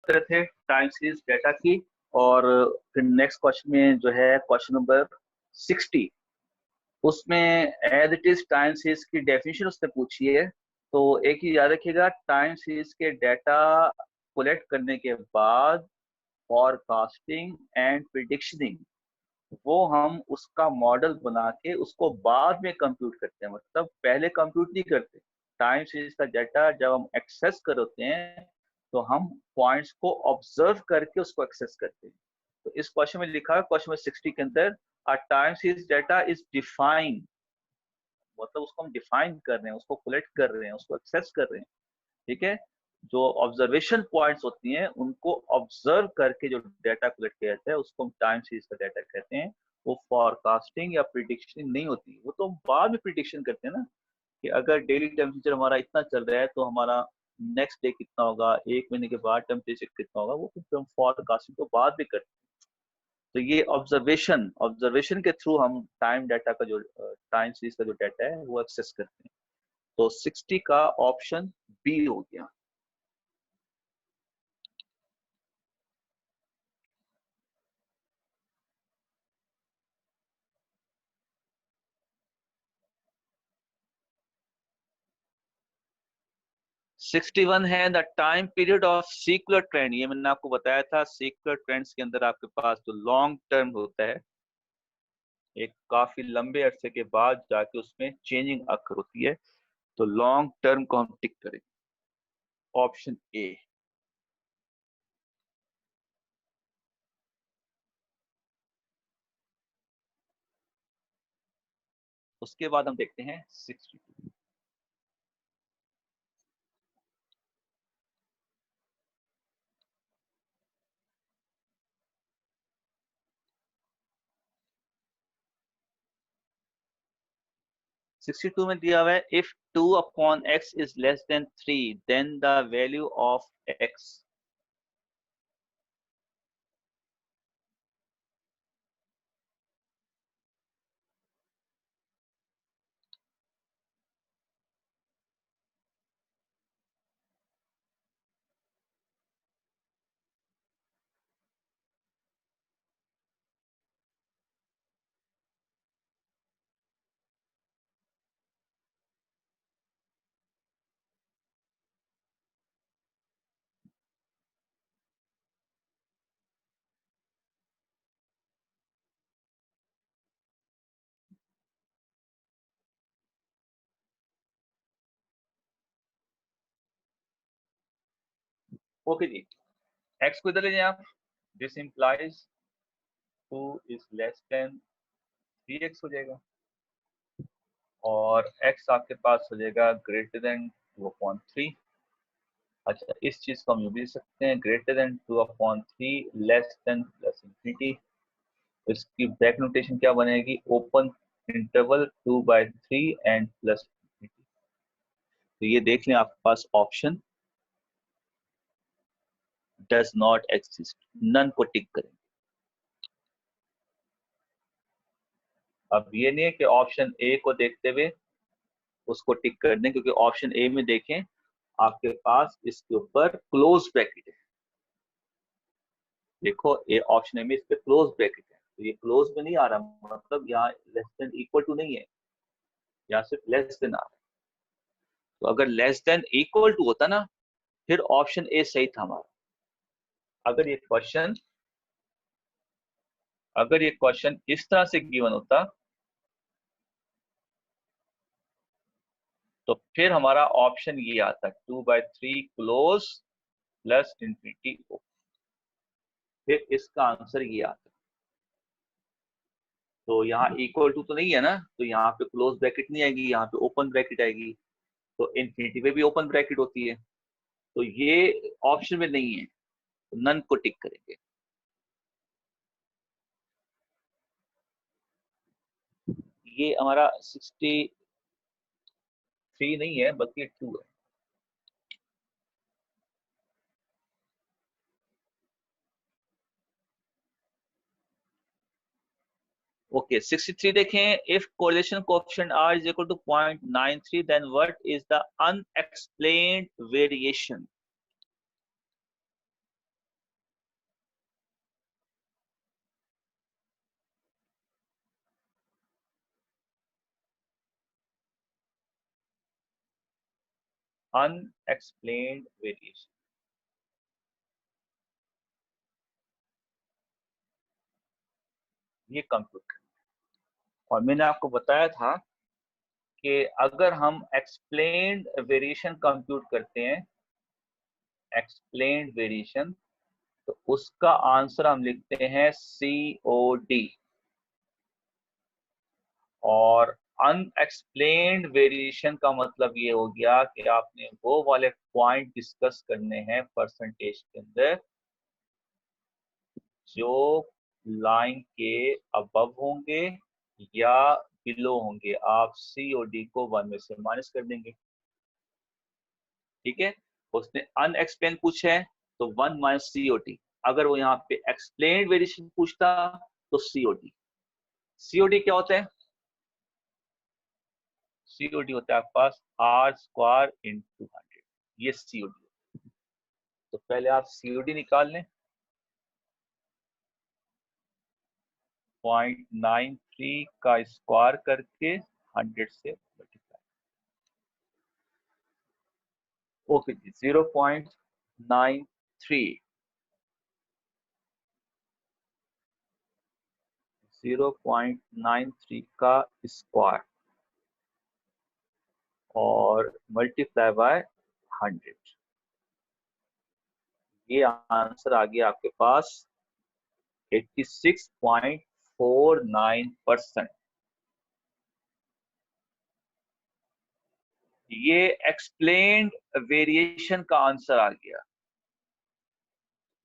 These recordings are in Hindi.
कर रहे थे टाइम सीरीज डेटा की, और फिर नेक्स्ट क्वेश्चन में जो है क्वेश्चन नंबर 60, उसमें as it is time series की डेफिनेशन उसने पूछी है। तो एक ही याद रखिएगा, टाइम सीरीज के डेटा कलेक्ट करने के बाद फॉरकास्टिंग एंड प्रिडिक्शनिंग, वो हम उसका मॉडल बना के उसको बाद में कंप्यूट करते हैं, मतलब पहले कंप्यूट नहीं करते। टाइम सीरीज का डाटा जब हम एक्सेस करते हैं तो हम पॉइंट्स को ऑब्जर्व करके उसको एक्सेस करते हैं। तो इस क्वेश्चन में लिखा है, क्वेश्चन नंबर 60 के अंदर, a time series data is defined, मतलब उसको हम डिफाइन कर रहे हैं, उसको कलेक्ट कर रहे हैं, उसको एक्सेस कर रहे हैं। ठीक है, जो ऑब्जर्वेशन पॉइंट्स होती हैं उनको ऑब्जर्व करके जो डाटा कलेक्ट किया जाता है उसको हम टाइम सीरीज का डाटा कहते हैं। वो फॉरकास्टिंग या प्रिडिक्शन नहीं होती, वो तो हम बाद में प्रिडिक्शन करते हैं ना, कि अगर डेली टेम्परेचर हमारा इतना चल रहा है तो हमारा नेक्स्ट डे कितना होगा, एक महीने के बाद टेम्परेचर कितना होगा, वो फिर हम फॉरकास्टिंग तो बाद में करते हैं। तो ये ऑब्जर्वेशन के थ्रू हम टाइम डाटा का जो टाइम सीरीज का जो डाटा है वो एक्सेस करते हैं। तो 60 का ऑप्शन बी हो गया। सिक्सटी वन है the time period of secular trend. ये मैंने आपको बताया था, सीक्युलर ट्रेंड्स के अंदर आपके पास जो लॉन्ग टर्म होता है, एक काफी लंबे अरसे के बाद जाके उसमें चेंजिंग अकर होती है, तो लॉन्ग टर्म को हम टिक करेंगे, ऑप्शन ए। उसके बाद हम देखते हैं 62। 62 में दिया हुआ है, if 2/x is less than 3 then the value of x। Okay जी, x को इधर ले जाए आप, this implies 2 is less than 3x हो जाएगा, और x आपके पास हो जाएगा ग्रेटर देन 2/3। अच्छा, इस चीज को हम यूं भी लिख सकते हैं, greater than 2/3 less than plus infinity. इसकी बैक नोटेशन क्या बनेगी, open interval 2/3 and plus infinity. तो ये देख लें आपके पास option does not exist, none को टिक करें। अब ये नहीं है कि ऑप्शन ए को देखते हुए उसको टिक कर दें, क्योंकि ऑप्शन ए में देखें आपके पास इसके ऊपर क्लोज ब्रैकेट है। देखो ये ऑप्शन ए में इस पे क्लोज ब्रैकेट है, तो ये क्लोज में नहीं आ रहा, मतलब यहाँ लेस देन इक्वल टू नहीं है, यहाँ सिर्फ लेस देन आ रहा है। तो अगर लेस देन इक्वल टू होता ना, फिर ऑप्शन ए सही था हमारा। अगर ये क्वेश्चन इस तरह से गिवन होता तो फिर हमारा ऑप्शन ये आता 2/3 क्लोज प्लस इंफिनिटी ओ, फिर इसका आंसर ये आता। तो यहाँ इक्वल टू तो नहीं है ना, तो यहाँ पे क्लोज ब्रैकेट नहीं आएगी, यहाँ पे ओपन ब्रैकेट आएगी। तो इंफिनिटी पे भी ओपन ब्रैकेट होती है, तो ये ऑप्शन में नहीं है, तो नन को टिक करेंगे। ये हमारा 63 नहीं है बल्कि 2 है। ओके 63 देखें, if correlation coefficient r is equal to 0.93 then what is the unexplained variation. Unexplained variation. ये कंप्यूट करें। और मैंने आपको बताया था कि अगर हम एक्सप्लेन्ड वेरिएशन कंप्यूट करते हैं, एक्सप्लेन्ड वेरिएशन, तो उसका आंसर हम लिखते हैं COD। और अनएक्सप्लेन्ड वेरिएशन का मतलब ये हो गया कि आपने वो वाले पॉइंट डिस्कस करने हैं परसेंटेज के अंदर जो लाइन के अबव होंगे या बिलो होंगे। आप COD को 1 में से माइनस कर देंगे। ठीक है, उसने अनएक्सप्लेन पूछा है तो 1 माइनस COD। अगर वो यहाँ पे एक्सप्लेन वेरिएशन पूछता तो COD। COD क्या होता है? COD होता है आपके पास R² इंटू 100। ये COD। तो पहले आप COD निकाल लें। 0.93 का स्क्वायर करके 100 से मल्टीप्लाई। ओके जी, 0.93 0.93 का स्क्वायर और मल्टीप्लाई बाय 100। ये आंसर आ गया आपके पास 86.49%। ये एक्सप्लेन्ड वेरिएशन का आंसर आ गया।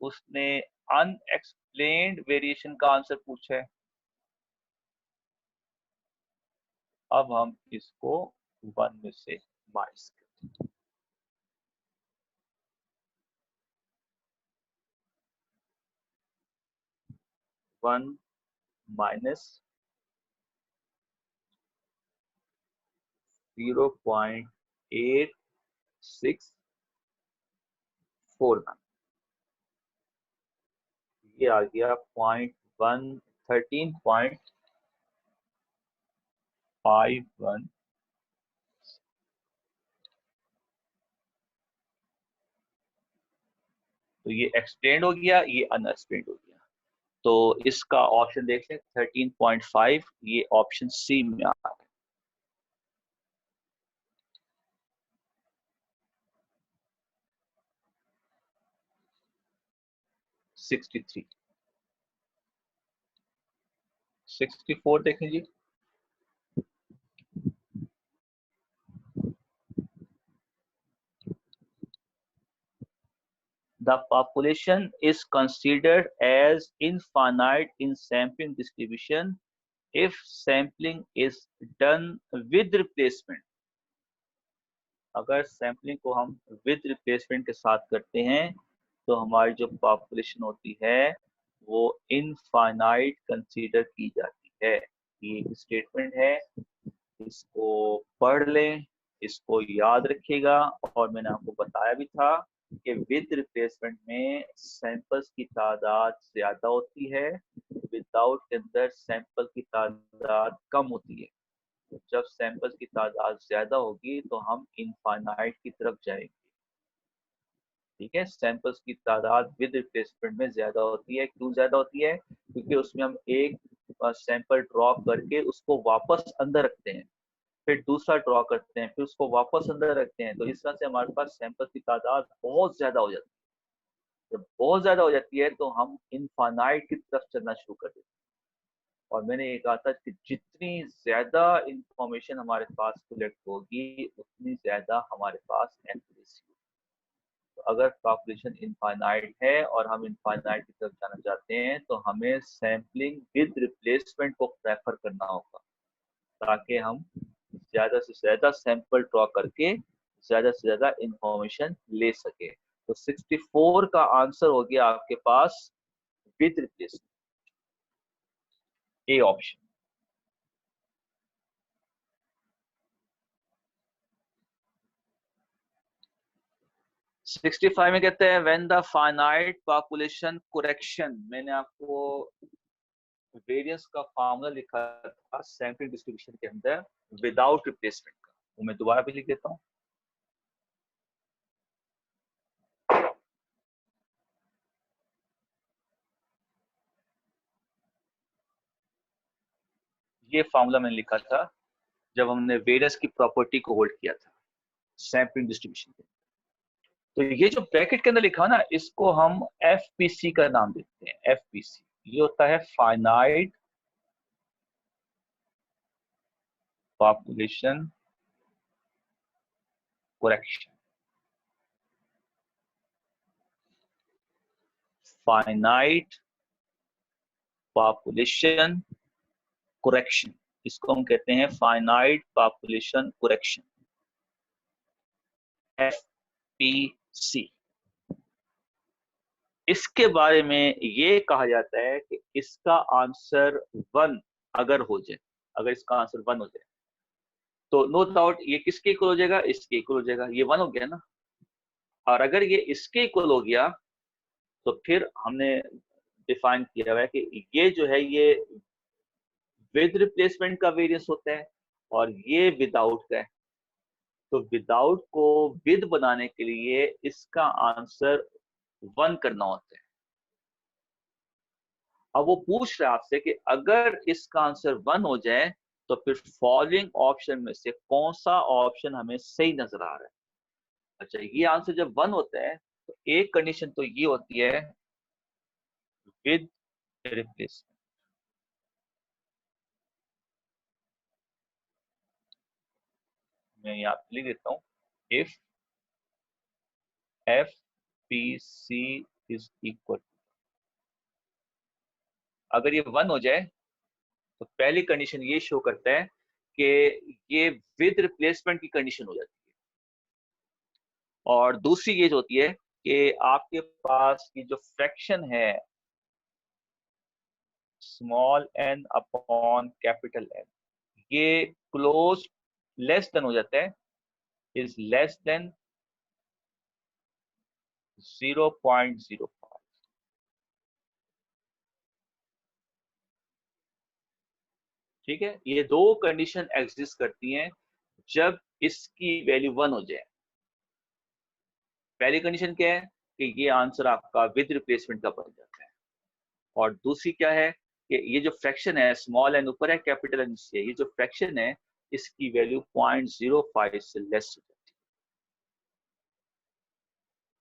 उसने अनएक्सप्लेन्ड वेरिएशन का आंसर पूछा है। अब हम इसको 1 में से माइनस करते हैं। 1 माइनस 0.8649। ये आ गया 13.51। तो ये एक्सप्लेन्ड हो गया, ये अनएक्सप्लेन्ड हो गया। तो इसका ऑप्शन देख लें 13.5, ये ऑप्शन सी में आ रहा है। 63 64 देखें जी। The population is considered as infinite in sampling distribution if sampling is done with replacement। अगर सैम्पलिंग को हम विद रिप्लेसमेंट के साथ करते हैं तो हमारी जो पॉपुलेशन होती है वो इनफाइनाइट कंसीडर की जाती है। ये एक स्टेटमेंट है, इसको पढ़ लें, इसको याद रखिएगा। और मैंने आपको बताया भी था कि विद रिप्लेसमेंट में सैंपल्स की तादाद ज्यादा होती है, विदाउट के अंदर सैंपल की तादाद कम होती है। जब सैंपल्स की तादाद ज्यादा होगी तो हम इनफाइनाइट की तरफ जाएंगे। ठीक है, सैंपल्स की तादाद विद रिप्लेसमेंट में ज्यादा होती है। क्यों ज्यादा होती है? क्योंकि उसमें हम एक सैंपल ड्रॉ करके उसको वापस अंदर रखते हैं, फिर दूसरा ड्रॉ करते हैं, फिर उसको वापस अंदर रखते हैं। तो इस तरह से हमारे पास सैंपल की तादाद बहुत ज्यादा हो जाती है। जब बहुत ज्यादा हो जाती है तो हम इनफाइनाइट की तरफ चलना शुरू कर देते हैं। और मैंने ये कहा था कि जितनी ज्यादा इंफॉर्मेशन हमारे पास कलेक्ट होगी उतनी ज्यादा हमारे पास एक्यूरेसी होगी। तो अगर पॉपुलेशन इनफाइनाइट है और हम इनफाइनाइट की तरफ जाना चाहते हैं तो हमें सैम्पलिंग विद रिप्लेसमेंट को प्रेफर करना होगा, ताकि हम ज्यादा से ज्यादा सैंपल ड्रॉ करके ज्यादा से ज्यादा इंफॉर्मेशन ले सके। तो 64 का आंसर हो गया आपके पास विद रिप्लेसमेंट, ए ऑप्शन। 65 में कहते हैं when the finite population correction. मैंने आपको वेरियंस का फार्मूला लिखा था सैंपल डिस्ट्रीब्यूशन के अंदर विदाउट रिप्लेसमेंट का, वो मैं दोबारा भी लिख देता हूँ। ये फॉर्मूला मैंने लिखा था जब हमने वेरियंस की प्रॉपर्टी को होल्ड किया था सैम्पलिंग डिस्ट्रीब्यूशन के। तो ये जो ब्रैकेट के अंदर लिखा ना, इसको हम एफपीसी का नाम देते हैं। एफपीसी ये होता है finite population correction. Finite population correction, इसको हम कहते हैं फाइनाइट पॉपुलेशन करेक्शन, एफपीसी। इसके बारे में ये कहा जाता है कि इसका आंसर 1 अगर हो जाए, अगर इसका आंसर 1 हो जाए तो नो डाउट ये किसके इक्वल हो जाएगा, इसके इक्वल हो जाएगा। ये 1 हो गया ना। और अगर ये इसके इक्वल हो गया तो फिर हमने डिफाइन किया हुआ है कि ये जो है ये विद रिप्लेसमेंट का वेरिएंस होता है और ये विदाउट का है। तो विदाउट को विद बनाने के लिए इसका आंसर 1 करना होता है। अब वो पूछ रहा है आपसे कि अगर इसका आंसर 1 हो जाए तो फिर फॉलोइंग ऑप्शन में से कौन सा ऑप्शन हमें सही नजर आ रहा है। अच्छा, ये आंसर जब 1 होता है तो एक कंडीशन तो ये होती है विद रिप्लेसमेंट। मैं यहाँ लिख देता हूँ, if F P C is equal, अगर ये 1 हो जाए तो पहली कंडीशन ये शो करता है कि ये विद रिप्लेसमेंट की कंडीशन हो जाती है। और दूसरी ये जो होती है कि आपके पास ये जो फ्रैक्शन है small N upon capital N, ये क्लोज लेस देन हो जाता है, इज लेस देन 0.05। ठीक है, ये दो कंडीशन एग्जिस्ट करती हैं जब इसकी वैल्यू 1 हो जाए। पहली कंडीशन क्या है कि ये आंसर आपका विद रिप्लेसमेंट का बन जाता है, और दूसरी क्या है कि ये जो फ्रैक्शन है स्मॉल एन ऊपर है कैपिटल एन से, ये जो फ्रैक्शन है इसकी वैल्यू 0.05 से लेस हो जाती है।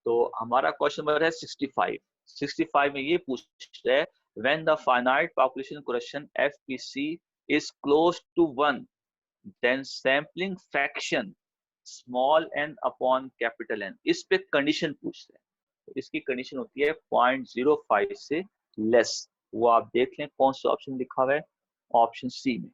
तो हमारा क्वेश्चन नंबर है 65। 65 में ये पूछ रहा है when the finite population coefficient FPC is close to 1 then sampling fraction small N upon capital N. इस पे कंडीशन पूछ रहे हैं, तो इसकी कंडीशन होती है 0.05 से लेस। वो आप देख लें कौन सा ऑप्शन लिखा हुआ है, ऑप्शन सी में।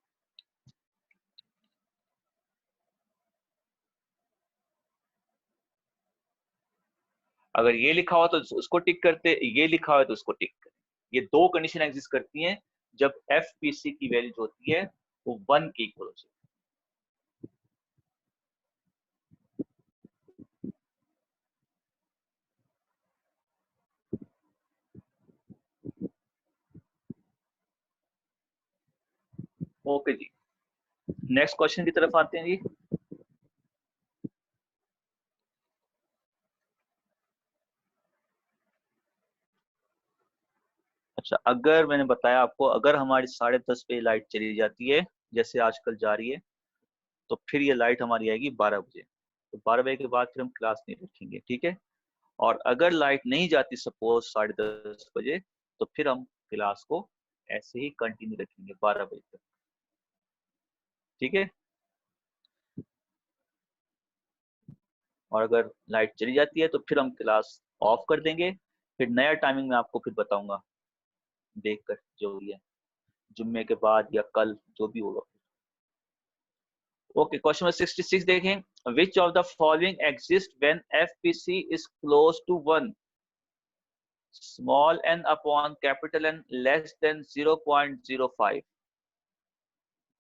अगर ये लिखा हुआ तो उसको टिक करते, ये लिखा हुआ तो उसको टिक करते। ये दो कंडीशन एग्जिस्ट करती हैं जब एफ पी सी की वैल्यू जो होती है वो 1 की इक्वल हो जाए। ओके जी, नेक्स्ट क्वेश्चन की तरफ आते हैं जी। अच्छा, अगर मैंने बताया आपको अगर हमारी 10:30 पे लाइट चली जाती है जैसे आजकल जा रही है, तो फिर ये लाइट हमारी आएगी 12 बजे। तो 12 बजे के बाद फिर हम क्लास नहीं रखेंगे, ठीक है। और अगर लाइट नहीं जाती सपोज 10:30 बजे, तो फिर हम क्लास को ऐसे ही कंटिन्यू रखेंगे 12 बजे तक, ठीक है। और अगर लाइट चली जाती है तो फिर हम क्लास ऑफ कर देंगे। फिर नया टाइमिंग मैं आपको फिर बताऊंगा देखकर, जो भी है जुम्मे के बाद या कल जो भी होगा। ओके, क्वेश्चन नंबर 66 देखें। Which of the following exist when FPC is close to 1, small N upon capital N less than 0.05।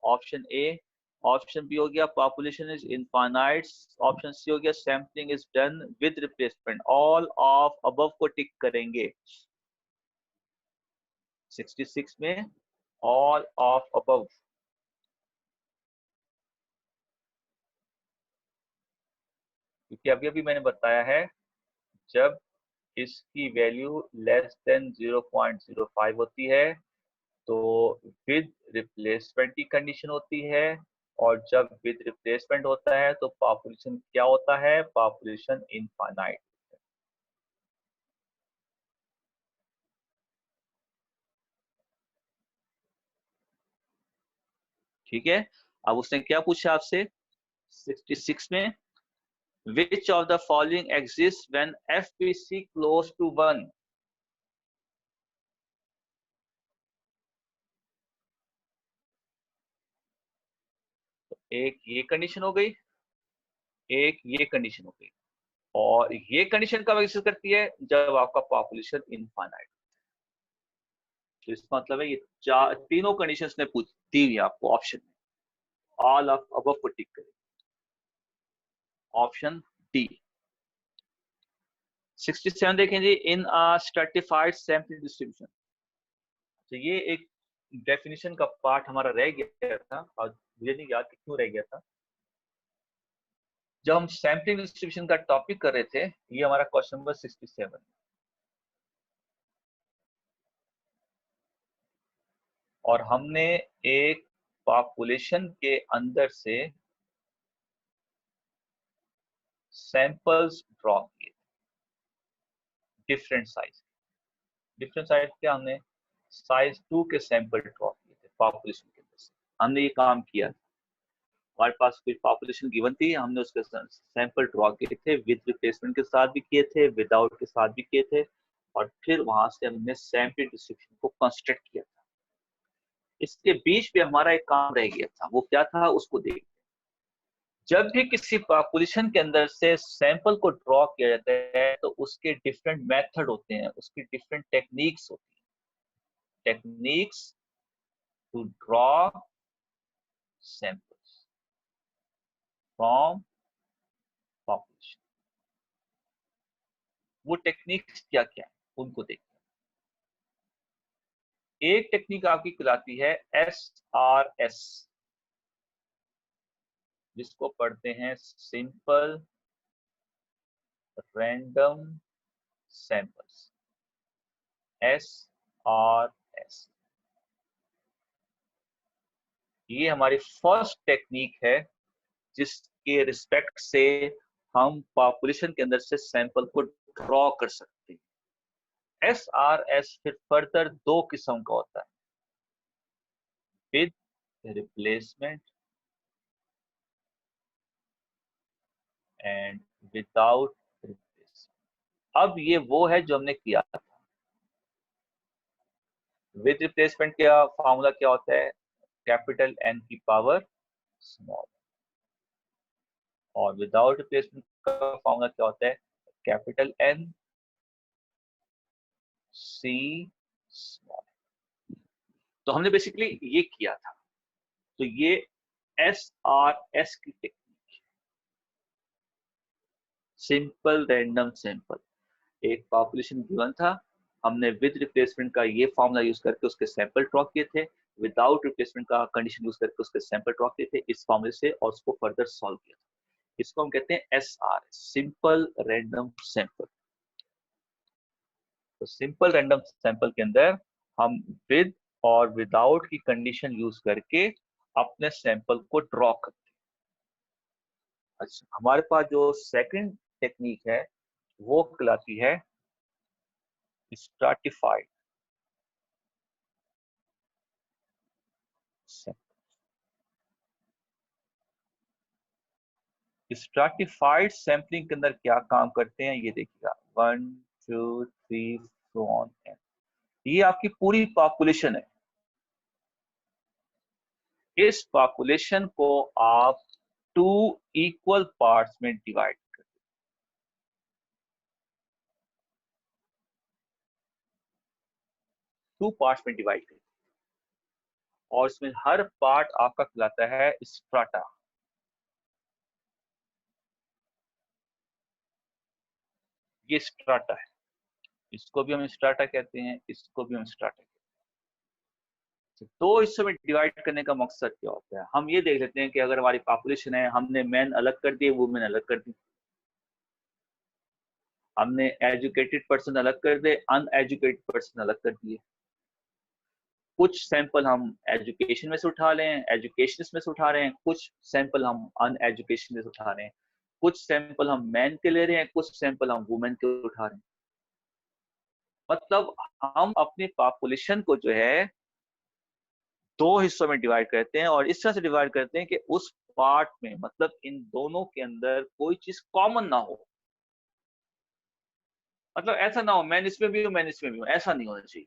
Option A, option B हो गया population is infinite, option C हो गया sampling is done with replacement. All of above को टिक करेंगे 66 में, ऑल ऑफ अबव। क्योंकि अभी अभी मैंने बताया है जब इसकी वैल्यू लेस देन 0.05 होती है तो विद रिप्लेसमेंट की कंडीशन होती है, और जब विद रिप्लेसमेंट होता है तो पॉपुलेशन क्या होता है? Population infinite. ठीक है। अब उसने क्या पूछा आपसे 66 में, which of the following exist when FPC close to 1? एक ये कंडीशन हो गई, एक ये कंडीशन हो गई, और ये कंडीशन कब एग्जिस्ट करती है? जब आपका पॉपुलेशन इनफाइनाइट। तो इसका मतलब है ये चार तीनों कंडीशंस ने पूछ दी हुई आपको ऑप्शन में, ऑल ऑफ अबव को टिक करें, ऑप्शन डी। 67 देखें जी, इन अ स्ट्रेटिफाइड सैंपलिंग डिस्ट्रीब्यूशन। तो ये एक डेफिनेशन का पार्ट हमारा रह गया था, और मुझे नहीं याद कि क्यों रह गया था। जब हम सैंपलिंग डिस्ट्रीब्यूशन का टॉपिक कर रहे थे, ये हमारा क्वेश्चन नंबर 67, और हमने एक पॉपुलेशन के अंदर से सैंपल्स ड्रॉ किए, डिफरेंट साइज। डिफरेंट साइज के हमने साइज 2 के सैंपल ड्रॉ किए थे पॉपुलेशन के अंदर से। हमने ये काम किया, हमारे पास कुछ पॉपुलेशन गिवन थी, हमने उसके सैंपल ड्रॉ किए थे, विद रिप्लेसमेंट के साथ भी किए थे, विदाउट के साथ भी किए थे, और फिर वहां से हमने सैंपल डिस्ट्रीब्यूशन को कंस्ट्रक्ट किया था। इसके बीच में हमारा एक काम रह गया था, वो क्या था उसको देख। जब भी किसी पॉपुलेशन के अंदर से सैंपल को ड्रॉ किया जाता है तो उसके डिफरेंट मेथड होते हैं, उसकी डिफरेंट टेक्निक्स होती हैं। Techniques to draw samples from population, वो टेक्निक्स क्या क्या है उनको देखते हैं। एक टेक्निक आपकी कहलाती है SRS, जिसको पढ़ते हैं सिंपल रैंडम सैंपल्स, SRS। ये हमारी फर्स्ट टेक्निक है जिसके रिस्पेक्ट से हम पॉपुलेशन के अंदर से सैंपल को ड्रॉ कर सकते हैं। SRS फिर फर्दर दो किस्म का होता है, with replacement and without replacement. अब ये वो है जो हमने किया था। विद रिप्लेसमेंट का फॉर्मूला क्या होता है? कैपिटल N की पावर स्मॉल, और विदाउट रिप्लेसमेंट का फॉर्मूला क्या होता है? Capital N C small. तो हमने बेसिकली ये किया था। तो ये SRS की टेक्निक, सिंपल रैंडम सैंपल। एक पॉपुलेशन गिवन था, हमने विद रिप्लेसमेंट का ये फॉर्मूला यूज करके उसके सैंपल ड्रॉ किए थे, विदाउट रिप्लेसमेंट का कंडीशन यूज करके उसके सैंपल ड्रॉ किए थे इस फॉर्मूले से, और उसको फर्दर सॉल्व किया था। इसको हम कहते हैं SRS, सिंपल रैंडम सैंपल। तो सिंपल रैंडम सैंपल के अंदर हम विद और विदाउट की कंडीशन यूज करके अपने सैंपल को ड्रॉ करते हैं। अच्छा, हमारे पास जो सेकंड टेक्निक है वो कहलाती है स्ट्रैटिफाइड सैंपल। स्ट्रैटिफाइड सैंपलिंग के अंदर क्या काम करते हैं ये देखिएगा, 1 2 3 सो ऑन एन। ये आपकी पूरी पॉपुलेशन है। इस पॉपुलेशन को आप 2 इक्वल पार्ट्स में डिवाइड कर, 2 पार्ट्स में डिवाइड कर, और इसमें हर पार्ट आपका कहलाता है स्ट्राटा। ये स्ट्राटा है, इसको भी हम स्ट्राटा कहते हैं, इसको भी हम स्ट्राटा कहते हैं। तो हिस्सों में डिवाइड करने का मकसद क्या होता है? हम ये देख लेते हैं कि अगर हमारी पॉपुलेशन है, हमने मैन अलग कर दिए, वुमेन अलग कर दी, हमने एजुकेटेड पर्सन अलग कर दे, अनएजुकेटेड पर्सन अलग कर दिए। कुछ सैंपल हम एजुकेशन में से उठा रहे हैं, एजुकेशनिस्ट में से उठा रहे हैं, कुछ सैंपल हम अनएजुकेशन में से उठा रहे हैं, कुछ सैंपल हम मैन के ले रहे हैं, कुछ सैंपल हम वुमेन के उठा रहे हैं। मतलब हम अपनी पॉपुलेशन को जो है दो हिस्सों में डिवाइड करते हैं, और इस तरह से डिवाइड करते हैं कि उस पार्ट में, मतलब इन दोनों के अंदर कोई चीज कॉमन ना हो। मतलब ऐसा ना हो मैन इसमें भी हूँ, मैन इसमें भी हूँ, ऐसा नहीं होना चाहिए।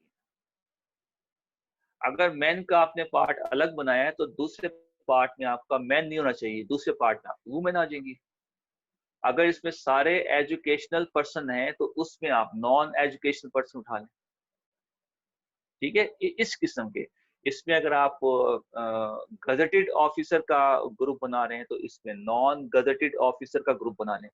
अगर मैन का आपने पार्ट अलग बनाया है तो दूसरे पार्ट में आपका मैन नहीं होना चाहिए, दूसरे पार्ट में आपकी वुमेन आ जाएंगी। अगर इसमें सारे एजुकेशनल पर्सन हैं तो उसमें आप नॉन एजुकेशनल पर्सन उठा लें। ठीक है, इस किस्म के। इसमें अगर आप गजेटेड ऑफिसर का ग्रुप बना रहे हैं तो इसमें नॉन गजेटेड ऑफिसर का ग्रुप बना लें।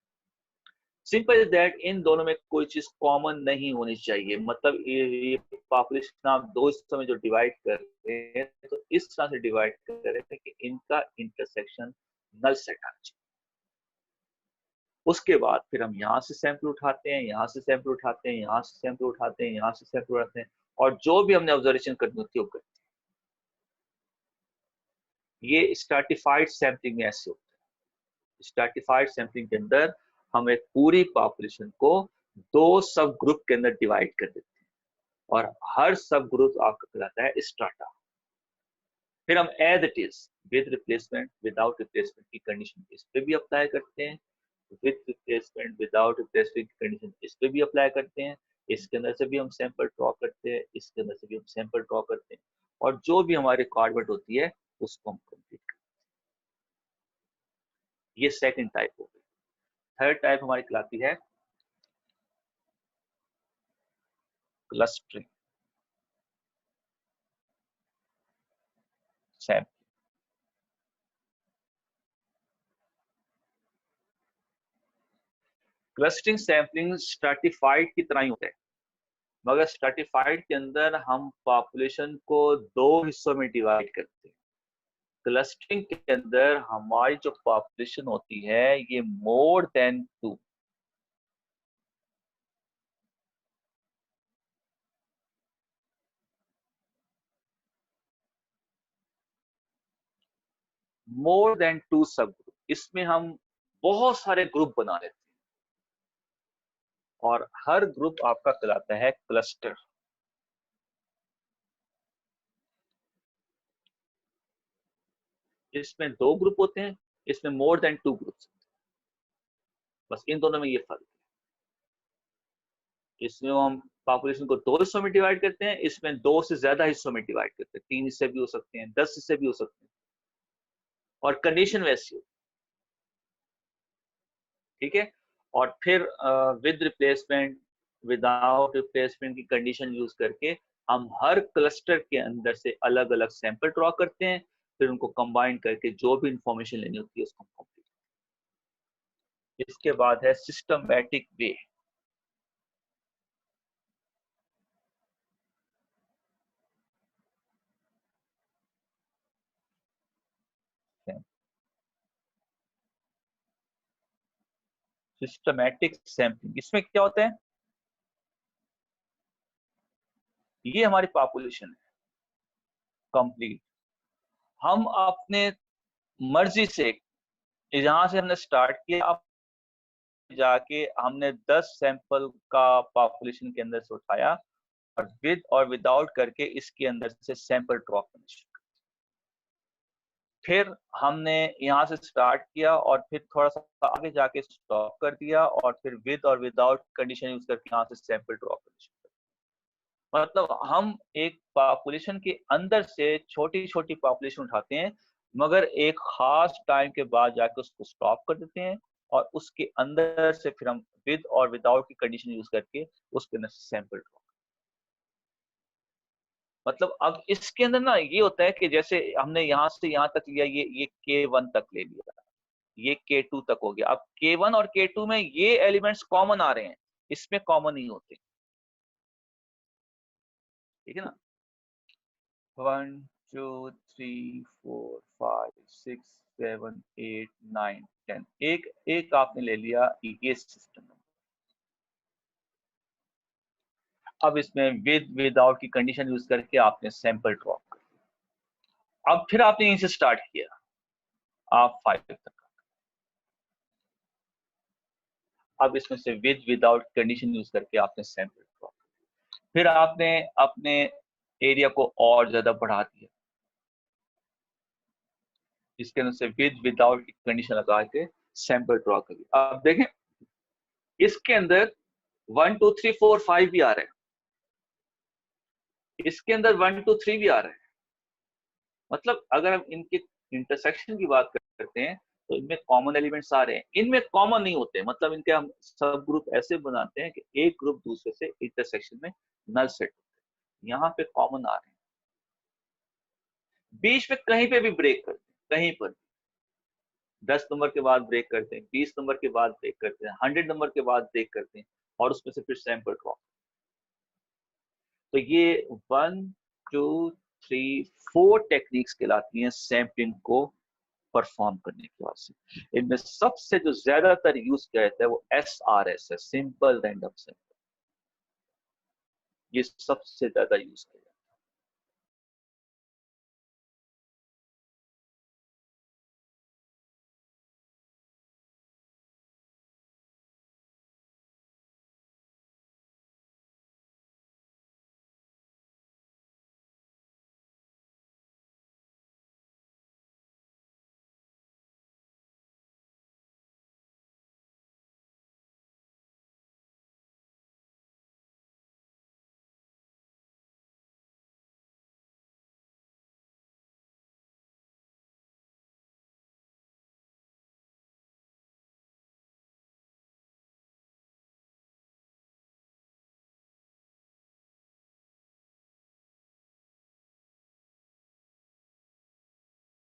सिंपल इज दैट, इन दोनों में कोई चीज कॉमन नहीं होनी चाहिए। मतलब ये पॉपुलेशन आप दो हिस्सों में जो डिवाइड कर रहे हैं तो इस तरह से डिवाइड कर रहे हैं कि इनका इंटरसेक्शन नल सेट आना चाहिए। उसके बाद फिर हम यहाँ से सैंपल उठाते हैं, यहाँ से सैंपल उठाते हैं, यहाँ से सैंपल उठाते हैं, यहाँ से सैंपल उठाते हैं, और जो भी हमने ऑब्जर्वेशन करनी होती है वो करते हैं। ये स्ट्रैटिफाइड सैंपलिंग में ऐसे होता है। स्ट्रैटिफाइड सैंपलिंग के अंदर हम एक पूरी पॉपुलेशन को दो सब ग्रुप के अंदर डिवाइड कर देते हैं, और हर सब ग्रुप आपका कहलाता है स्ट्राटा। फिर हम as it is with replacement without replacement की कंडीशन इस पे भी अप्लाई करते हैं, विद रिप्लेसमेंट विदाउट रिप्लेसमेंट की कंडीशन इस पे भी अप्लाई करते हैं। इसके अंदर से भी हम सैंपल ड्रॉ करते हैं, इसके अंदर से भी हम सैंपल ड्रॉ करते हैं, और जो भी हमारी रिक्वायरमेंट होती है उसको हम कंप्लीट करते हैं। ये सेकंड टाइप हो गई। थर्ड टाइप हमारी कहलाती है clustering sample. Clustering sampling stratified की तरह ही होता है, मगर स्ट्रैटिफाइड के अंदर हम पॉपुलेशन को दो हिस्सों में डिवाइड करते हैं। क्लस्टरिंग के अंदर हमारी जो पॉपुलेशन होती है ये more than two, more than two sub group. इसमें हम बहुत सारे ग्रुप बना लेते हैं, और हर ग्रुप आपका कहलाता है क्लस्टर। इसमें दो ग्रुप होते हैं, इसमें मोर देन टू ग्रुप्स। बस इन दोनों में ये फर्क है। इसमें हम पॉपुलेशन को दो हिस्सों में डिवाइड करते हैं, इसमें दो से ज्यादा हिस्सों में डिवाइड करते हैं, 3 हिस्से भी हो सकते हैं, 10 हिस्से भी हो सकते हैं, और कंडीशन वैसी हो। ठीक है, और फिर विद रिप्लेसमेंट विदाउट रिप्लेसमेंट की कंडीशन यूज करके हम हर क्लस्टर के अंदर से अलग अलग सैंपल ड्रॉ करते हैं, फिर उनको कंबाइन करके जो भी इंफॉर्मेशन लेनी होती है उसको कंप्लीट। इसके बाद है सिस्टमैटिक वे। सिस्टमैटिक सैंपलिंग, इसमें क्या होता है, ये हमारी पॉपुलेशन है कंप्लीट। हम अपने मर्जी से जहां से हमने स्टार्ट किया, अब जाके हमने 10 सैंपल का पॉपुलेशन के अंदर से उठाया, और विद और विदाउट करके इसके अंदर से सैंपल ड्रॉ करना शुरू किया। फिर हमने यहाँ से स्टार्ट किया और फिर थोड़ा सा आगे जाके स्टॉप कर दिया, और फिर विद और विदाउट कंडीशन यूज करके यहाँ से सैंपल ड्रॉ करना शुरू किया। मतलब हम एक पॉपुलेशन के अंदर से छोटी छोटी पॉपुलेशन उठाते हैं, मगर एक खास टाइम के बाद जाके उसको स्टॉप कर देते हैं, और उसके अंदर से फिर हम विद और विदाउट की कंडीशन यूज करके उसके अंदर से सैंपल ड्रॉ। मतलब अब इसके अंदर ना ये होता है कि जैसे हमने यहाँ से यहाँ तक लिया, ये K1 तक ले लिया, ये K2 तक हो गया। अब K1 और K2 में ये एलिमेंट्स कॉमन आ रहे हैं, इसमें कॉमन नहीं होते। ठीक है ना, 1 2 3 4 5 6 7 8 9 10, एक एक आपने ले लिया ये सिस्टम। अब इसमें विद विदाउट की कंडीशन यूज करके आपने सैंपल ड्रॉ किया। अब फिर आपने यहीं से स्टार्ट किया, आप 5 तक। अब इसमें से विद विदाउट कंडीशन यूज करके आपने सैंपल ड्रॉ किया। फिर आपने अपने एरिया को और ज्यादा बढ़ा दिया, इसके अंदर से विद विदाउट की कंडीशन लगा के सैंपल ड्रॉ कर दिया। अब देखें इसके अंदर 1 2 3 4 5 भी आ रहा है, इसके अंदर 1 2 3 भी आ रहा है। मतलब अगर हम इनके इंटरसेक्शन की बात करते हैं तो इनमें कॉमन एलिमेंट्स आ रहे हैं, इनमें कॉमन नहीं होते, मतलब इनके हम सब ग्रुप ऐसे बनाते हैं कि एक ग्रुप दूसरे से इंटरसेक्शन में नल सेट होते हैं। यहाँ पे कॉमन आ रहे हैं, बीच में कहीं पे भी ब्रेक करते हैं, कहीं पर 10 नंबर के बाद ब्रेक करते हैं, 20 नंबर के बाद ब्रेक करते हैं, 100 नंबर के बाद ब्रेक करते हैं, और उसमें से फिर सैंपल ड्रॉ। तो ये 1 2 3 4 टेक्निक्स कहलाती हैं सैम्पलिंग को परफॉर्म करने के वास्ते। इनमें सबसे जो ज्यादातर यूज किया जाता है वो SRS है, सिंपल रैंडम सैंपल। ये सबसे ज्यादा यूज किया जाता है।